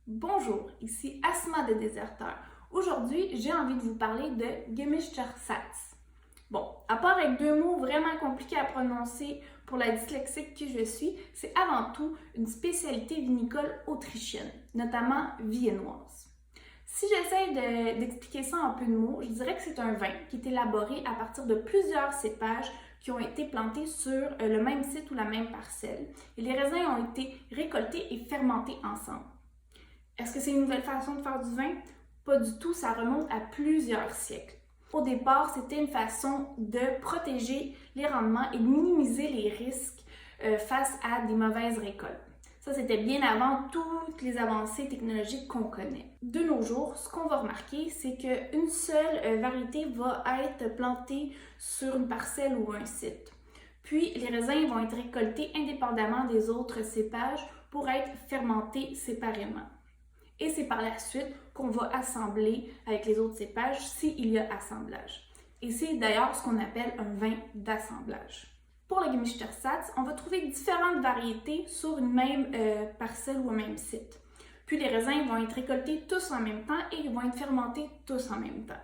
Bonjour, ici Asma de Déserteur. Aujourd'hui, j'ai envie de vous parler de Gemischters. Bon, à part avec deux mots vraiment compliqués à prononcer pour la dyslexique que je suis, c'est avant tout une spécialité vinicole autrichienne, notamment viennoise. Si j'essaie d'expliquer ça en peu de mots, je dirais que c'est un vin qui est élaboré à partir de plusieurs cépages qui ont été plantés sur le même site ou la même parcelle. Et les raisins ont été récoltés et fermentés ensemble. Est-ce que c'est une nouvelle façon de faire du vin? Pas du tout, ça remonte à plusieurs siècles. Au départ, c'était une façon de protéger les rendements et de minimiser les risques face à des mauvaises récoltes. Ça, c'était bien avant toutes les avancées technologiques qu'on connaît. De nos jours, ce qu'on va remarquer, c'est qu'une seule variété va être plantée sur une parcelle ou un site. Puis, les raisins vont être récoltés indépendamment des autres cépages pour être fermentés séparément. Et c'est par la suite qu'on va assembler avec les autres cépages s'il y a assemblage. Et c'est d'ailleurs ce qu'on appelle un vin d'assemblage. Pour le Gemischters, on va trouver différentes variétés sur une même parcelle ou un même site. Puis les raisins vont être récoltés tous en même temps et ils vont être fermentés tous en même temps.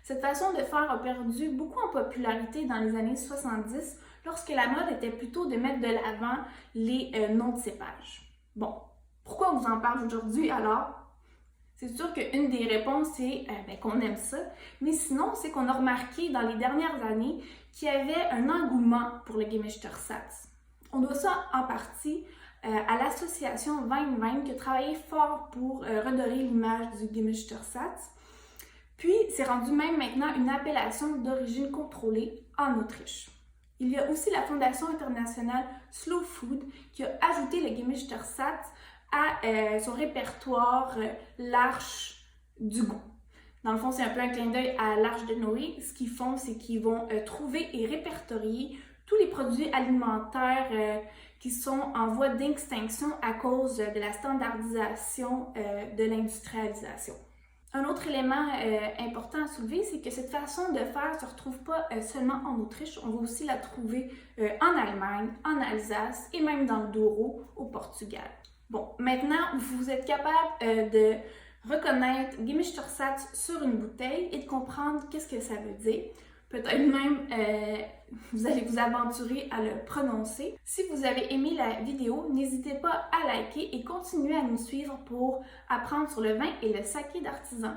Cette façon de faire a perdu beaucoup en popularité dans les années 70 lorsque la mode était plutôt de mettre de l'avant les noms de cépages. Bon, pourquoi on vous en parle aujourd'hui alors? C'est sûr qu'une des réponses, c'est qu'on aime ça, mais sinon, c'est qu'on a remarqué dans les dernières années qu'il y avait un engouement pour le Gemischters. On doit ça en partie à l'association Wein qui a travaillé fort pour redorer l'image du Gemischters. Puis, c'est rendu même maintenant une appellation d'origine contrôlée en Autriche. Il y a aussi la Fondation internationale Slow Food qui a ajouté le Gemischters à son répertoire l'Arche du goût. Dans le fond, c'est un peu un clin d'œil à l'Arche de Noé. Ce qu'ils font, c'est qu'ils vont trouver et répertorier tous les produits alimentaires qui sont en voie d'extinction à cause de la standardisation de l'industrialisation. Un autre élément important à soulever, c'est que cette façon de faire ne se retrouve pas seulement en Autriche, on va aussi la trouver en Allemagne, en Alsace et même dans le Douro, au Portugal. Bon, maintenant, vous êtes capable de reconnaître Gemischters sur une bouteille et de comprendre qu'est-ce que ça veut dire. Peut-être même vous allez vous aventurer à le prononcer. Si vous avez aimé la vidéo, n'hésitez pas à liker et continuer à nous suivre pour apprendre sur le vin et le saké d'artisan.